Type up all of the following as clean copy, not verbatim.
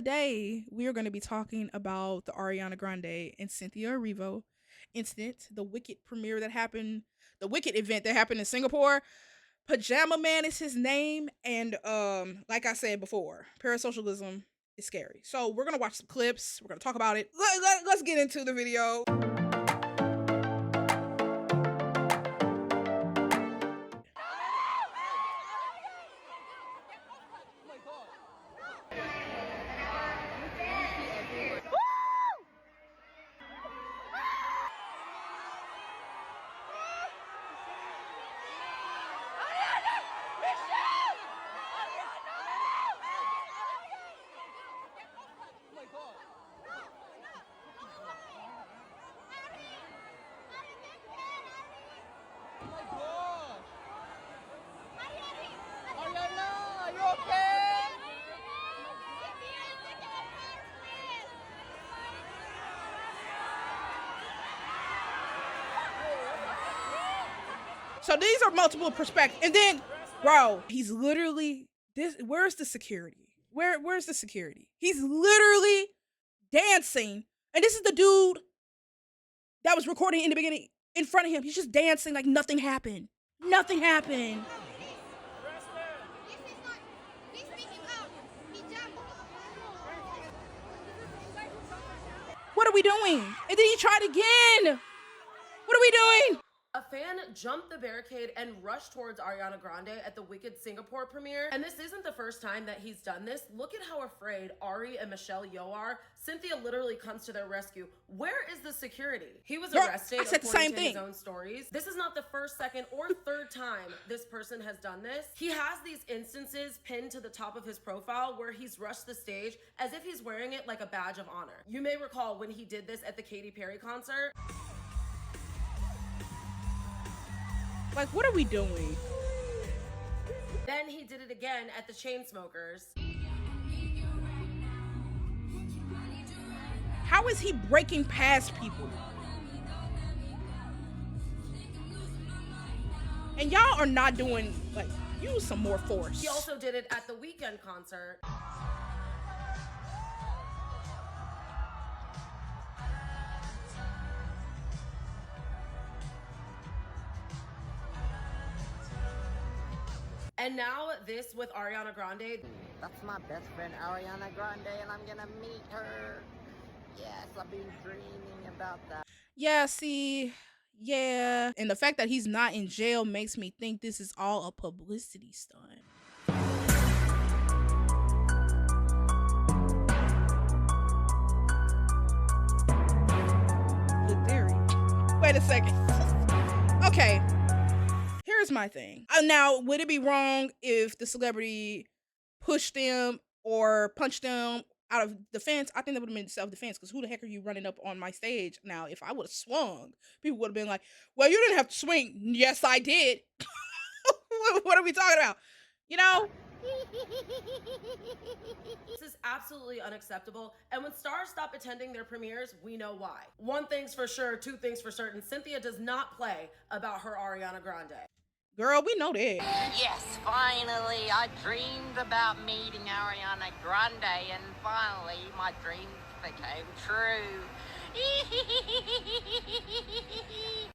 today we are going to be talking about the Ariana Grande and Cynthia Erivo incident, the Wicked premiere that happened, the Wicked event that happened in Singapore. Pyjama Man is his name, and like I said before, parasocialism is scary. So we're gonna watch some clips. We're gonna talk about it. Let's get into the video. So these are multiple perspectives. And then, bro, he's literally this. Where's the security? Where's the security? He's literally dancing. And this is the dude that was recording in the beginning in front of him. He's just dancing like nothing happened. Nothing happened. What are we doing? And then he tried again. What are we doing? A fan jumped the barricade and rushed towards Ariana Grande at the Wicked Singapore premiere. And this isn't the first time that he's done this. Look at how afraid Ari and Michelle Yeoh are. Cynthia literally comes to their rescue. Where is the security? He was arrested according to his own stories. This is not the first, second, or third time this person has done this. He has these instances pinned to the top of his profile where he's rushed the stage as if he's wearing it like a badge of honor. You may recall when he did this at the Katy Perry concert. Like, what are we doing? Then he did it again at the Chainsmokers. How is he breaking past people? And y'all are not doing, like, use some more force. He also did it at the Weeknd concert. And now this with Ariana Grande. That's my best friend Ariana Grande, and I'm gonna meet her. Yes, I've been dreaming about that. Yeah, see, yeah. And the fact that he's not in jail makes me think this is all a publicity stunt. Good theory. Wait a second. Okay. Here's my thing. Now, would it be wrong if the celebrity pushed them or punched them out of defense? I think that would have been self-defense, because who the heck are you running up on my stage? Now, if I would have swung, people would have been like, well, you didn't have to swing. Yes, I did. What are we talking about? You know? This is absolutely unacceptable, and when stars stop attending their premieres, we know why. One thing's for sure, two things for certain. Cynthia does not play about her Ariana Grande. Girl, we know that. Yes, finally, I dreamed about meeting Ariana Grande, and finally, my dreams became true.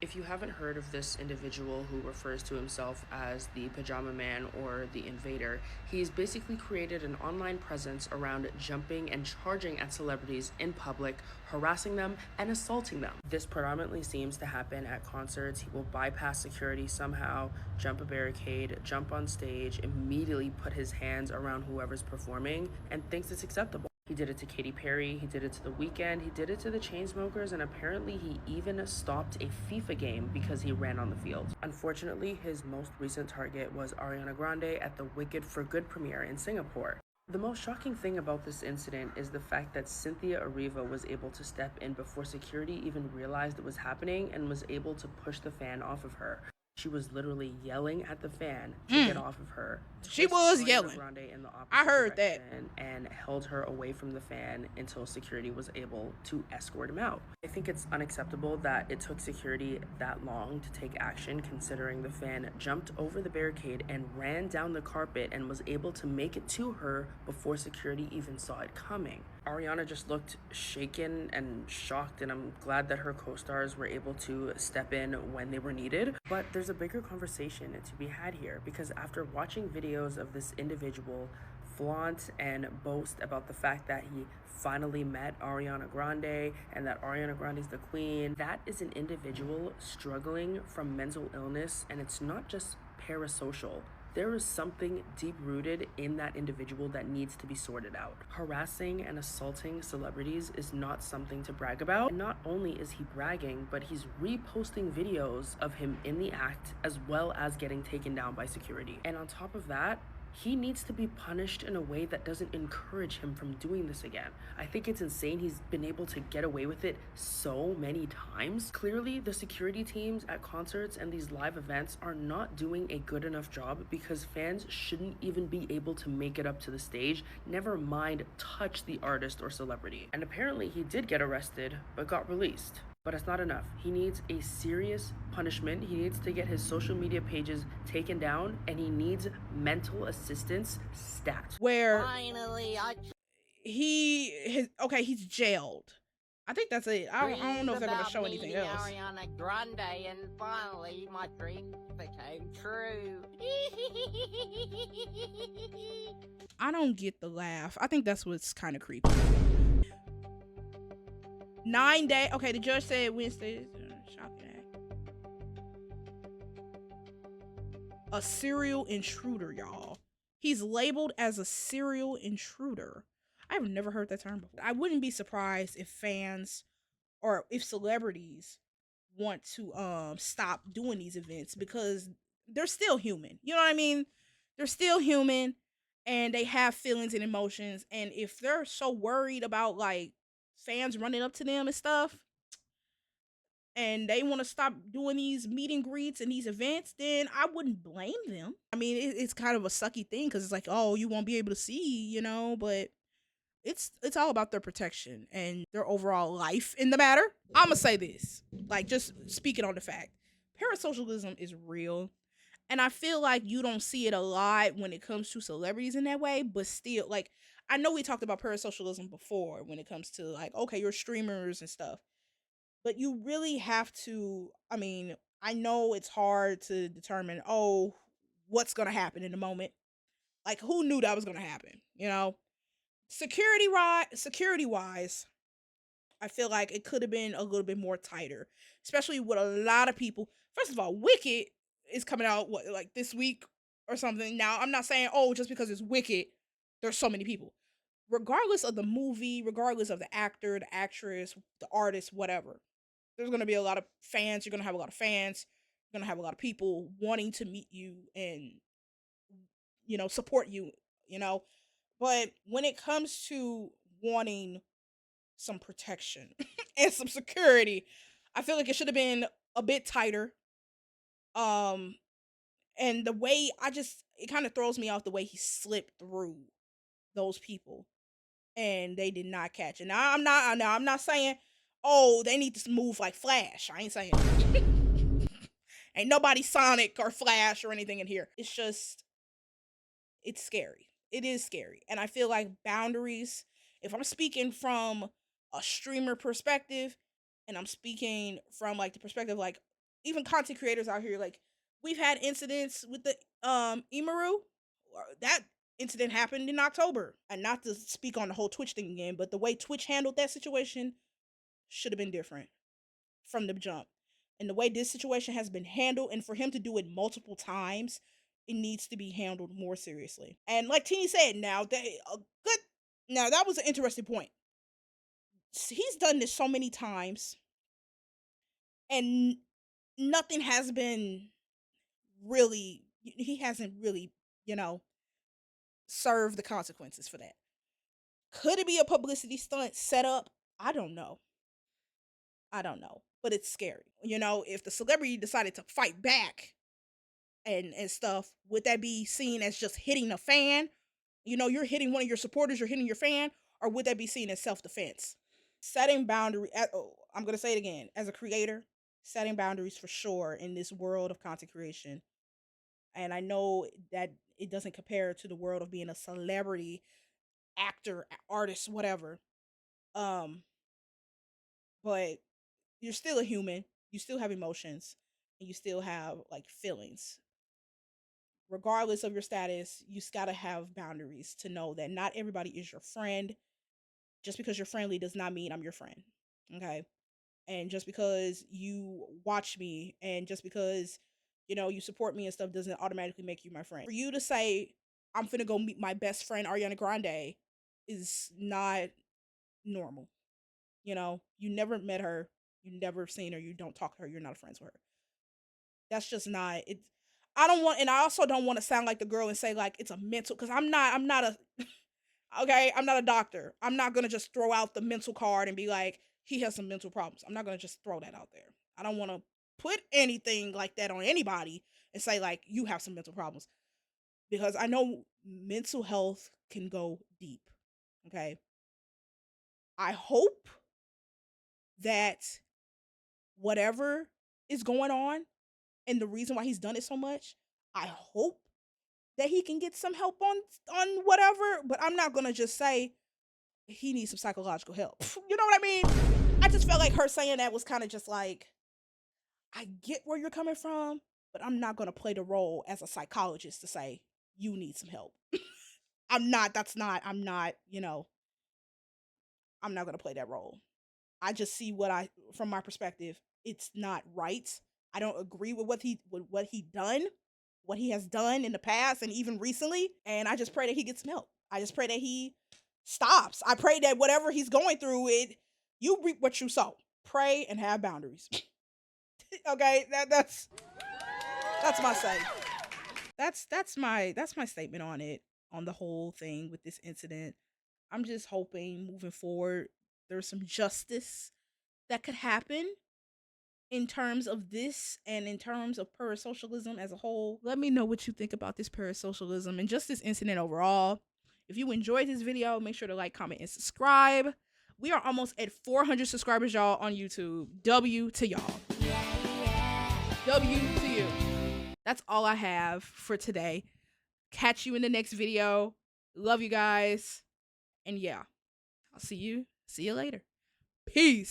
If you haven't heard of this individual who refers to himself as the Pyjama Man or the Invader, he's basically created an online presence around jumping and charging at celebrities in public, harassing them and assaulting them. This predominantly seems to happen at concerts. He will bypass security somehow, jump a barricade, jump on stage, immediately put his hands around whoever's performing, and thinks it's acceptable. He did it to Katy Perry, he did it to The Weeknd, he did it to the Chainsmokers, and apparently he even stopped a FIFA game because he ran on the field. Unfortunately, his most recent target was Ariana Grande at the Wicked for Good premiere in Singapore. The most shocking thing about this incident is the fact that Cynthia Erivo was able to step in before security even realized it was happening and was able to push the fan off of her. She was literally yelling at the fan to get off of her. She was yelling. Grande in the opposite I heard that. direction and held her away from the fan until security was able to escort him out. I think it's unacceptable that it took security that long to take action, considering the fan jumped over the barricade and ran down the carpet and was able to make it to her before security even saw it coming. Ariana just looked shaken and shocked, and I'm glad that her co-stars were able to step in when they were needed. But there's a bigger conversation to be had here, because after watching videos of this individual flaunt and boast about the fact that he finally met Ariana Grande and that Ariana Grande is the queen, that is an individual struggling from mental illness, and it's not just parasocial. There is something deep-rooted in that individual that needs to be sorted out. Harassing and assaulting celebrities is not something to brag about. And not only is he bragging, but he's reposting videos of him in the act, as well as getting taken down by security. And on top of that, he needs to be punished in a way that doesn't encourage him from doing this again. I think it's insane he's been able to get away with it so many times. Clearly, the security teams at concerts and these live events are not doing a good enough job, because fans shouldn't even be able to make it up to the stage, never mind touch the artist or celebrity. And apparently he did get arrested, but got released. But it's not enough. He needs a serious punishment. He needs to get his social media pages taken down, and he needs mental assistance stat. Where Finally, I he's jailed. I think that's it. I don't know if they're gonna show anything meeting else. Ariana Grande, and finally my dream became true. I don't get the laugh. I think that's what's kind of creepy. 9 days. Okay, the judge said Wednesday. Shocking act. A serial intruder, y'all. He's labeled as a serial intruder. I've never heard that term before. I wouldn't be surprised if fans or if celebrities want to stop doing these events, because they're still human. You know what I mean? They're still human, and they have feelings and emotions. And if they're so worried about like fans running up to them and stuff, and they want to stop doing these meet and greets and these events, then I wouldn't blame them. I mean, it's kind of a sucky thing, because it's like, oh, you won't be able to see, but it's all about their protection and their overall life in the matter. I'm gonna say this, like, just speaking on the fact, parasocialism is real, and I feel like you don't see it a lot when it comes to celebrities in that way, but still, like, I know we talked about parasocialism before when it comes to, like, okay, you're streamers and stuff, but you really have to, I mean, I know it's hard to determine, oh, what's going to happen in the moment. Like, who knew that was going to happen, Security wise, I feel like it could have been a little bit more tighter, especially with a lot of people. First of all, Wicked is coming out, like this week or something. Now, I'm not saying, oh, just because it's Wicked, there's so many people. Regardless of the movie, regardless of the actor, the actress, the artist, whatever, there's going to be a lot of fans. You're going to have a lot of fans. You're going to have a lot of people wanting to meet you and, support you, But when it comes to wanting some protection and some security, I feel like it should have been a bit tighter. And the way it kind of throws me off the way he slipped through those people, and they did not catch it. Now I'm not saying, oh, they need to move like Flash. I ain't saying ain't nobody Sonic or Flash or anything in here. It's just, it's scary. It is scary. And I feel like boundaries, if I'm speaking from a streamer perspective, and I'm speaking from like the perspective, like even content creators out here, like we've had incidents with the Imaru. That incident happened in October. And not to speak on the whole Twitch thing again, but the way Twitch handled that situation should have been different from the jump. And the way this situation has been handled, and for him to do it multiple times, it needs to be handled more seriously. And like Teeny said, now that was an interesting point. He's done this so many times, and nothing has been really, he hasn't really, served the consequences for that. Could it be a publicity stunt set up? I don't know. But it's scary. If the celebrity decided to fight back and stuff, would that be seen as just hitting a fan? You know, you're hitting one of your supporters, you're hitting your fan, or would that be seen as self-defense? Setting boundary. I'm gonna say it again. As a creator, setting boundaries for sure in this world of content creation. And I know that it doesn't compare to the world of being a celebrity, actor, artist, whatever. Um, but you're still a human. You still have emotions, and you still have like feelings. Regardless of your status, you just gotta have boundaries to know that not everybody is your friend. Just because you're friendly does not mean I'm your friend. Okay. And just because you watch me and just because you support me and stuff doesn't automatically make you my friend. For you to say I'm finna go meet my best friend Ariana Grande is not normal. You never met her, you never seen her, you don't talk to her, you're not friends with her. That's just not it. I don't want, and I also don't want to sound like the girl and say like it's a mental, because I'm not a okay, I'm not a doctor. I'm not gonna just throw out the mental card and be like, he has some mental problems. I'm not gonna just throw that out there. I don't want to put anything like that on anybody and say like you have some mental problems, because I know mental health can go deep. Okay. I hope that whatever is going on and the reason why he's done it so much, I hope that he can get some help on whatever, but I'm not gonna just say he needs some psychological help. You know what I mean? I just felt like her saying that was kind of just like, I get where you're coming from, but I'm not gonna play the role as a psychologist to say you need some help. I'm not gonna play that role. I just see from my perspective, it's not right. I don't agree with what he has done in the past and even recently. And I just pray that he gets some help. I just pray that he stops. I pray that whatever he's going through, you reap what you sow. Pray and have boundaries. Okay, that's my say. That's my statement on it, on the whole thing with this incident. I'm just hoping moving forward there's some justice that could happen in terms of this and in terms of parasocialism as a whole. Let me know what you think about this parasocialism and just this incident overall. If you enjoyed this video, make sure to like, comment, and subscribe. We are almost at 400 subscribers, y'all, on YouTube. W to y'all. W to you. That's all I have for today. Catch you in the next video. Love you guys. And yeah, I'll see you later. Peace.